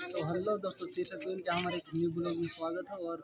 तो हेलो दोस्तों, तीर्थ दिन के हमारे एक न्यू ब्लॉग में स्वागत है। और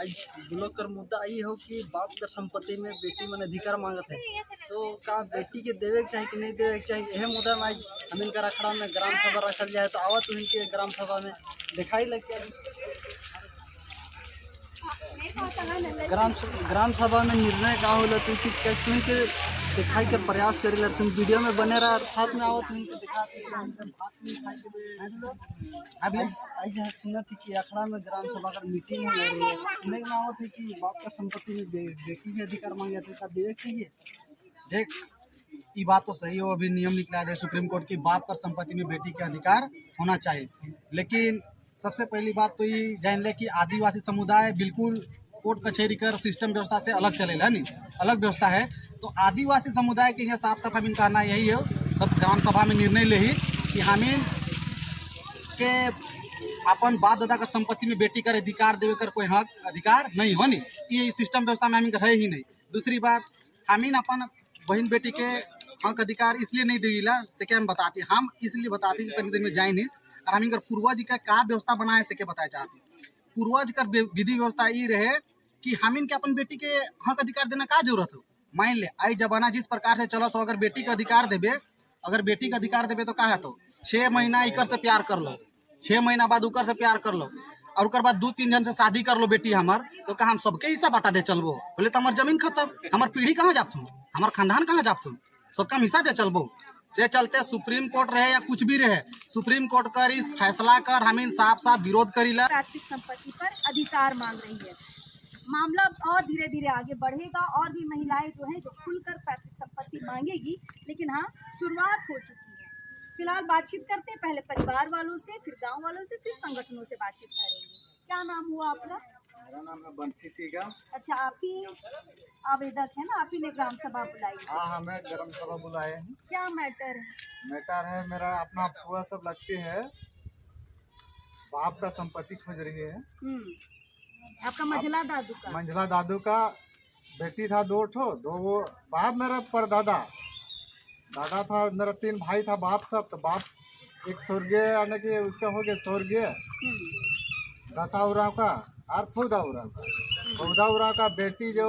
आज ब्लॉग का मुद्दा ये हो कि बाप का संपत्ति में बेटी मन अधिकार मांगत है, तो का बेटी के देवे के चाहिए कि नहीं देवे के चाहिए, यह मुद्दा में आज हम इनका अखड़ा में ग्राम सभा रखल जाए। तो आवत तो इनके ग्राम सभा में दिखाई लग के ग्राम सभा में निर्णय का होला तो सुन के दिखाई के प्रयास करेला। तुम वीडियो में बने रहा साथ में आवत इनके अभी आज सुना थी कि अखड़ा में ग्राम सभा का मीटिंग है और सुनने में आवत है कि बाप का संपत्ति में बेटी के अधिकार मांगे जाते का देवे चाहिए। देख, ये बात तो सही हो, अभी नियम निकला है सुप्रीम कोर्ट की बाप का संपत्ति में बेटी के अधिकार होना चाहिए। लेकिन सबसे पहली बात तो ये जान ले कि आदिवासी समुदाय बिल्कुल कोर्ट कचहरी कर सिस्टम व्यवस्था से अलग चलेगा, नहीं अलग व्यवस्था है। तो आदिवासी समुदाय के यहाँ साफ साफ हमें कहना यही है, सब ग्राम सभा में निर्णय ले ही कि हमें के अपन बाप दादा का संपत्ति में बेटी कर अधिकार देवे कर कोई हक अधिकार नहीं हो, नहीं ये सिस्टम व्यवस्था में हमें है ही नहीं। दूसरी बात, हमें अपन बहन बेटी के हक अधिकार इसलिए नहीं देवीला से क्या हम बताते, हम इसलिए बताते तनी देर में जाए नहीं। और हम पूर्वज का व्यवस्था बनाए से क्या बताया चाहती, पूर्वज का विधि व्यवस्था ये रहे कि हम इनके अपन बेटी के हक अधिकार देना का जरूरत हो। मान ले आई जमाना जिस प्रकार से चलो, तो अगर बेटी का अधिकार देवे, अगर बेटी का अधिकार देवे तो क्या तो 6 महीना इकर से प्यार कर लो, 6 महीना बाद उकर से प्यार कर लो, और उकर बाद 2-3 जन से शादी कर लो बेटी हमार, तो कहा हम सबके हिस्सा बांटा दे चलबो। बोले तो हमार जमीन खत्म, हमार पीढ़ी कहाँ जात तुम, हमार खानदान कहाँ जात तुम, सबका हिस्सा दे चलबो। से चलते सुप्रीम कोर्ट रहे या कुछ भी रहे, सुप्रीम कोर्ट कर इस फैसला कर हमें साफ साफ विरोध करीला। प्राकृतिक संपत्ति पर अधिकार मांग रही है। मामला और धीरे धीरे आगे बढ़ेगा और भी महिलाएं जो हैं जो खुलकर प्राकृतिक संपत्ति मांगेगी। लेकिन हाँ, शुरुआत हो चुकी है। फिलहाल बातचीत करते हैं, पहले परिवार वालों से, फिर गांव वालों से, फिर संगठनों से बातचीत करेंगे। क्या नाम हुआ आपका? मेरा नाम है बंसी टीगा। अच्छा, आप ही आवेदक है ना, आप ही ने ग्राम सभा बुलाई? हाँ, हमें ग्राम सभा बुलाए हैं। क्या मैटर है? मैटर है मेरा अपना फुआ सब लगती है, बाप का संपत्ति खोज रही है। आपका मंझला दादू का? मंझला दादू का बेटी था 2 ठो, 2 बाप मेरा परदादा दादा था, मेरा 3 भाई था बाप सब। तो बाप एक स्वर्गीय यानी कि उसका हो गया स्वर्गीय दशा उराव का और फौदा उराव का। फौदा उराव का बेटी जो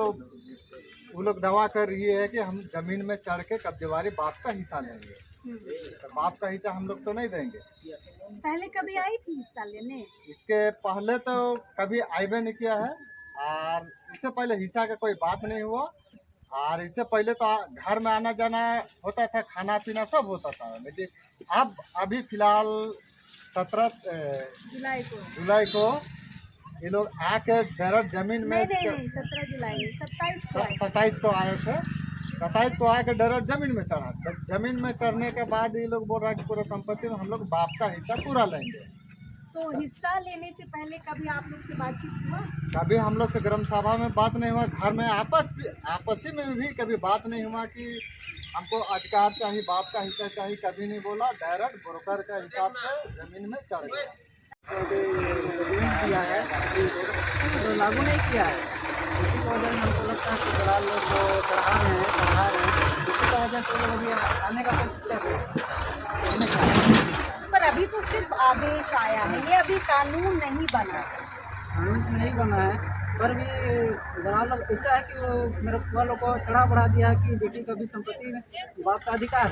वो लोग दवा कर रही है कि हम जमीन में चढ़ के कब्जेवारी बाप का हिस्सा लेंगे। तो बाप का हिस्सा हम लोग तो नहीं देंगे। पहले कभी आई थी हिस्सा लेने? इसके पहले तो कभी आइबे नहीं किया है, और इससे पहले हिस्सा का कोई बात नहीं हुआ। और इससे पहले तो घर में आना जाना होता था, खाना पीना सब होता था। लेकिन अब अभी फिलहाल 17 जुलाई को ये लोग आके डायरेक्ट जमीन में नहीं 17 जुलाई 27 को आए थे। 27 को आके डायरेक्ट जमीन में चढ़ा। जमीन में चढ़ने के बाद ये लोग बोल रहा है कि पूरा संपत्ति में हम लोग बाप का हिस्सा पूरा लेंगे। तो हिस्सा लेने से पहले कभी आप लोग से बातचीत हुआ? कभी हम लोग से ग्राम सभा में बात नहीं हुआ, घर में आपसी में भी कभी बात नहीं हुआ कि हमको अधिकार चाहिए, बाप का हिस्सा चाहिए, कभी नहीं बोला। डायरेक्ट ब्रोकर के हिसाब से जमीन में चढ़ गया। किया है तो लागू नहीं किया है, इसी की वजह से हमको लगता है कि दलाल लोग को चढ़ा रहे हैं। इसी की वजह से लोग अभी आने का कोशिश कर रहे हैं। पर अभी तो सिर्फ आदेश आया है, ये अभी कानून नहीं बना। कानून तो नहीं बना है, पर भी दलाल लोग ऐसा है कि वो मेरे फुआ लोग को चढ़ा बढ़ा दिया है कि बेटी का भी संपत्ति में बाप का अधिकार,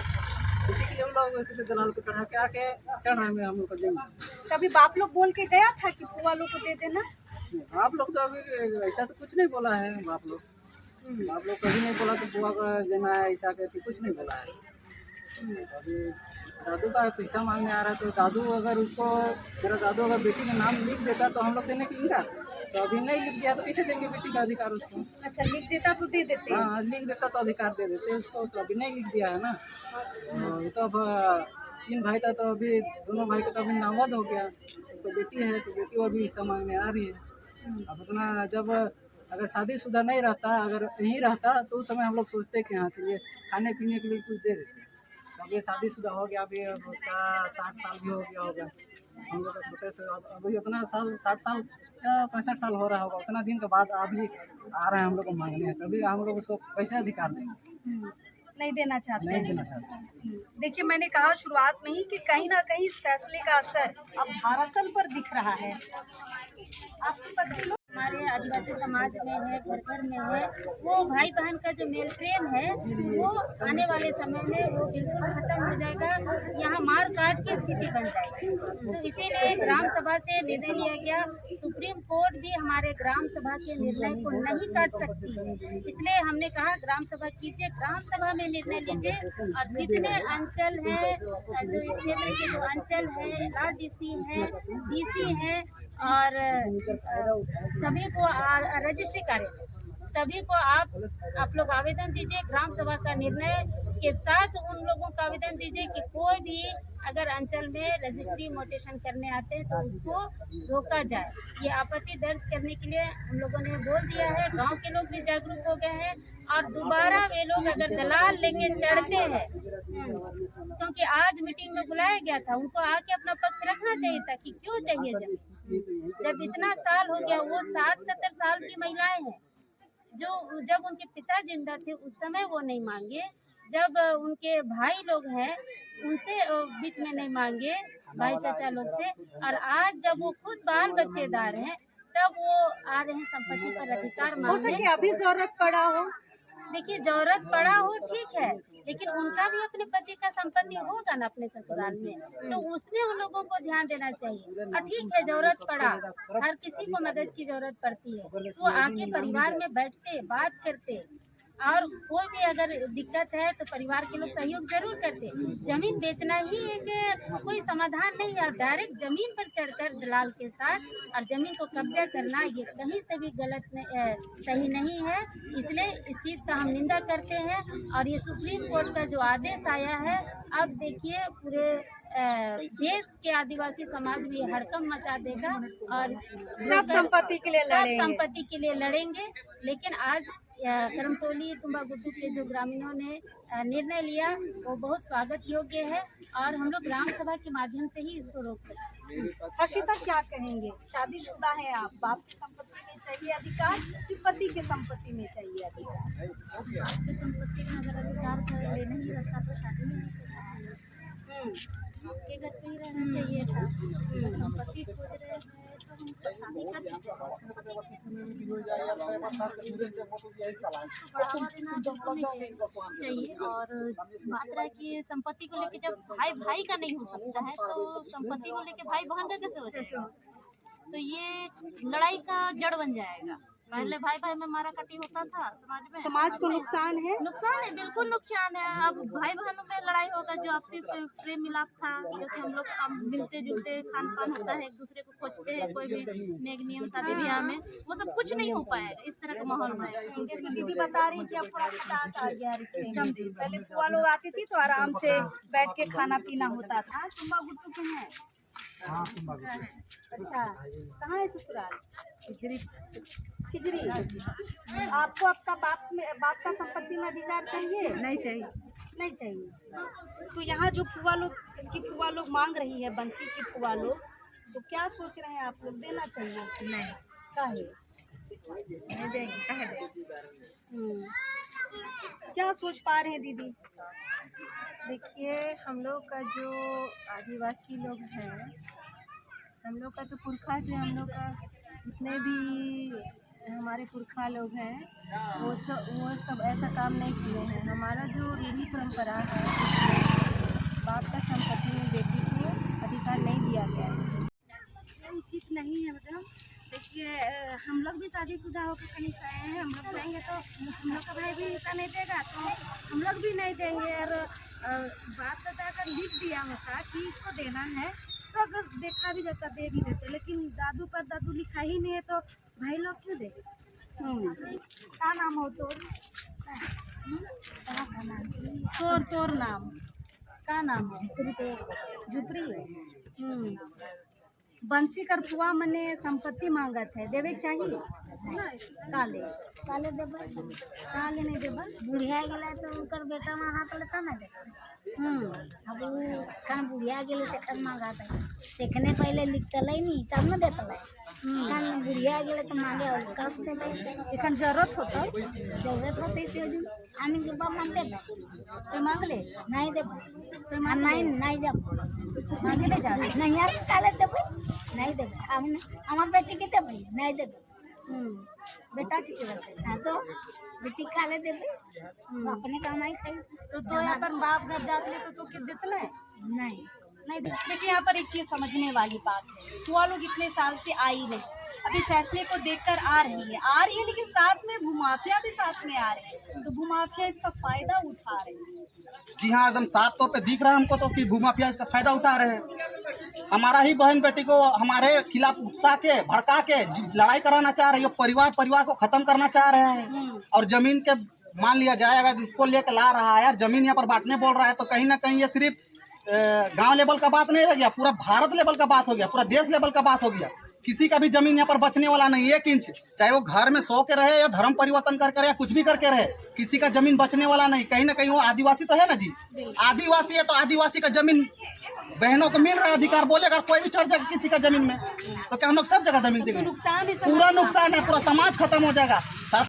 इसी के लिए हम लोग वैसे तो दलाल को चढ़ा के आके चढ़ रहे हैं हम लोग को देंगे। कभी बाप लोग बोल के गया था कि फुआ लोग को दे देना? आप लोग तो अभी ऐसा तो कुछ नहीं बोला है। आप लोग कभी नहीं बोला तो बुआ का देना है ऐसा करके कुछ नहीं बोला है। अभी दादू का पैसा मांगने आ रहा है, तो दादू अगर उसको मेरा दादू अगर बेटी का नाम लिख देता तो हम लोग देने के लिए, तो अभी नहीं लिख दिया तो कैसे देंगे बेटी का अधिकार उसको? अच्छा, लिख देता तो दे देते? हाँ, लिख देता तो अधिकार दे देते उसको, तो अभी नहीं लिख दिया है ना। तो अब 3 भाई था, तो अभी दोनों भाई का तो अभी नामद हो गया, उसको बेटी है तो बेटी वो भी हिस्सा मांगने आ रही है। अब अपना जब अगर शादीशुदा नहीं रहता, अगर यहीं रहता तो उस समय हम लोग सोचते कि हाँ चलिए खाने पीने के लिए कुछ दे देते। अब ये शादीशुदा हो गया, अभी उसका 60 साल भी हो गया होगा, हम लोग छोटे से अभी अपना साल 60 साल या 65 साल हो रहा होगा, उतना दिन के बाद अभी आ रहे हैं हम लोग को मांगने हैं, तभी हम लोग उसको कैसे अधिकार देंगे? नहीं देना चाहते नहीं हैं। देना चाहते। देखिए, मैंने कहा शुरुआत में ही कि कहीं ना कहीं इस फैसले का असर अब धारातल पर दिख रहा है। आपके पति लोग हमारे आदिवासी समाज में है, घर घर में है, वो भाई बहन का जो मेल प्रेम है वो आने वाले समय में वो बिल्कुल खत्म हो जाएगा। यहाँ मार काट की स्थिति बन जाएगी। तो इसीलिए ग्राम सभा से निर्णय लिया गया। सुप्रीम कोर्ट भी हमारे ग्राम सभा के निर्णय को नहीं काट सकती है, इसलिए हमने कहा ग्राम सभा कीजिए, ग्राम सभा में निर्णय लीजिए और जितने अंचल है, जो इस क्षेत्र के जो अंचल है, LRDC है, DC है और सभी को रजिस्ट्री कार्य सभी को आप लोग आवेदन दीजिए। ग्राम सभा का निर्णय के साथ उन लोगों का आवेदन दीजिए कि कोई भी अगर अंचल में रजिस्ट्री मोटेशन करने आते हैं तो उसको रोका जाए। ये आपत्ति दर्ज करने के लिए हम लोगों ने बोल दिया है। गांव के लोग भी जागरूक हो गए हैं और दोबारा वे लोग अगर दलाल लेके चढ़ते हैं, क्योंकि आज मीटिंग में बुलाया गया था, उनको आके अपना पक्ष रखना चाहिए था कि क्यों चाहिए जब इतना साल हो गया। वो 60-70 साल की महिलाएं हैं जो जब उनके पिता जिंदा थे उस समय वो नहीं मांगे, जब उनके भाई लोग हैं उनसे बीच में नहीं मांगे, भाई चाचा लोग से, और आज जब वो खुद बाल बच्चेदार हैं तब वो आ रहे हैं संपत्ति पर अधिकार हो मांगने। सके अभी जरूरत पड़ा हो। देखिए, जरूरत पड़ा हो ठीक है, लेकिन उनका भी अपने पति का संपत्ति होगा ना अपने ससुराल में, तो उसमें उन लोगों को ध्यान देना चाहिए। और ठीक है, जरूरत पड़ा, हर किसी को मदद की जरूरत पड़ती है, तो आके परिवार में बैठते बात करते, और कोई भी अगर दिक्कत है तो परिवार के लोग सहयोग जरूर करते। जमीन बेचना ही एक कोई समाधान नहीं है। डायरेक्ट जमीन पर चढ़कर दलाल के साथ और जमीन को कब्जा करना ये कहीं से भी गलत सही नहीं है। इसलिए इस चीज़ का हम निंदा करते हैं और ये सुप्रीम कोर्ट का जो आदेश आया है, अब देखिए पूरे देश के आदिवासी समाज भी हड़कंप मचा देगा और सब संपत्ति के लिए सब लड़ेंगे। संपत्ति के लिए लड़ेंगे। लेकिन आज करमटोली तुम्बागुड्डू के जो ग्रामीणों ने निर्णय लिया वो बहुत स्वागत योग्य है और हम लोग ग्राम सभा के माध्यम से ही इसको रोक सकते हैं। हर्षिता क्या कहेंगे? शादीशुदा है आप, बाप की संपत्ति में चाहिए अधिकार कि पति के संपत्ति में चाहिए अधिकार? आपकी संपत्ति में अगर अधिकार लेना ही रहता तो शादी में नहीं करना चाहिए। आपके घर पे ही रहना चाहिए था। संपत्ति खोज रहे हैं तो हम शादी कर चाहिए। और बात रहा कि संपत्ति को लेके जब भाई भाई का नहीं हो सकता है तो संपत्ति को लेके भाई बहन का कैसे हो जाएगा? तो ये लड़ाई का जड़ बन जाएगा। पहले भाई भाई में मारा कटी होता था समाज में, समाज को नुकसान है। नुकसान है, बिल्कुल नुकसान है। अब भाई बहनों में लड़ाई होगा, जो आपसी प्रेम मिलाप था, जो कि हम लोग मिलते जुलते खान पान होता है, एक दूसरे को खोजते हैं, कोई भी नेक नियम शादी ब्याह में, वो सब कुछ नहीं हो पाएगा। इस तरह का माहौल में जैसे दीदी बता रही कि अब थोड़ा खटास आ गया रिश्ते में। पहले फुआ लोग आती थी तो आराम से बैठ के खाना पीना होता था। तुम्बागुड्डू के हैं? हाँ, तुम्बागुड्डू। अच्छा, कहाँ है ससुराल? खिजरी। आपको आपका बाप का संपत्ति में अधिकार चाहिए? नहीं चाहिए। नहीं चाहिए। तो यहाँ जो फुआ लोग, इसकी फुआ लोग मांग रही है, बंसी की फुआ लोग, तो क्या सोच रहे हैं आप लोग? देना चाहिए? नहीं। काहे? नहीं देंगे। काहे देंगे? क्या सोच पा रहे हैं दीदी? देखिए, हम लोग का जो आदिवासी लोग हैं, हम लोग का तो पुरखा से हम लोग का जितने भी हमारे पुरखा लोग हैं वो सब ऐसा काम नहीं किए हैं। हमारा जो रूढ़ी परंपरा है उसमें बाप का संपत्ति में बेटी को अधिकार नहीं दिया गया है। उचित नहीं है। मतलब देखिए, हम लोग भी शादीशुदा होकर कहीं से आए हैं, हम लोग जाएंगे तो हम लोग का भाई भी हिस्सा नहीं देगा तो हम लोग भी नहीं देंगे। और बात बताकर लिख दिया होता कि इसको देना है तो अगर देखा भी जाता दे भी देते, लेकिन दादू पर दादू लिखा ही नहीं है तो भाई लोग क्यों दे? क्या नाम हो तोर? तोर नाम का नाम है? झुपड़ी। बंसी कर फुआ मने संपत्ति मांगत है, देवे चाहिए? काले काले देबा काले नहीं देबा। बुढ़िया गेला तो उनकर बेटा मांगा तो लेता ना देता। अब वो कहाँ बुढ़िया गेले से कब मांगा था? सीखने पहले लिखता नहीं तब न देता है। एखन बुढ़िया गेले तो मांगे और कस देबे एखन जरूरत होता जरूरत होते तो आमी के बाप मांगते तो मांग ले नहीं देबे तो हम नहीं जब मांगे ले जा नहीं यार काले देबे नहीं देबे हम हमार बेटी के देबे नहीं देबे बेटा की केवल हाँ तो बेटी काले देबे अपने कमाई करी तो यहाँ पर बाप घर जाते ले तो कित देते नहीं नहीं। देखिए यहाँ पर एक चीज समझने वाली बात है, वो लोग इतने साल से आई नहीं, अभी फैसले को देखकर आ रही है लेकिन साथ में भूमाफिया भी साथ में आ रहे हैं, तो भूमाफिया इसका फायदा उठा रहे हैं। जी हाँ, एकदम साफ तौर पे दिख रहा है हमको तो कि भूमाफिया इसका फायदा उठा रहे हैं। हमारा ही बहन बेटी को हमारे खिलाफ उकसा के भड़का के लड़ाई कराना चाह रहे हैं, परिवार को खत्म करना चाह रहे हैं। और जमीन के मान लिया जाए अगर इसको लेकर ला रहा है, जमीन यहाँ पर बांटने बोल रहा है, तो कहीं ना कहीं ये सिर्फ गांव लेवल का बात नहीं रह गया, पूरा भारत लेवल का बात हो गया, पूरा देश लेवल का बात हो गया। किसी का भी जमीन यहाँ पर बचने वाला नहीं, 1 इंच, चाहे वो घर में सो के रहे या धर्म परिवर्तन करके रहे या कुछ भी करके रहे, किसी का जमीन बचने वाला नहीं। कहीं ना कहीं वो आदिवासी तो है ना जी, आदिवासी है तो आदिवासी का जमीन बहनों को मिल रहा है अधिकार। बोलेगा कोई भी चढ़ जाएगा किसी का जमीन में तो क्या हम लोग सब जगह जमीन देंगे? नुकसान पूरा नुकसान है, पूरा समाज खत्म हो जाएगा।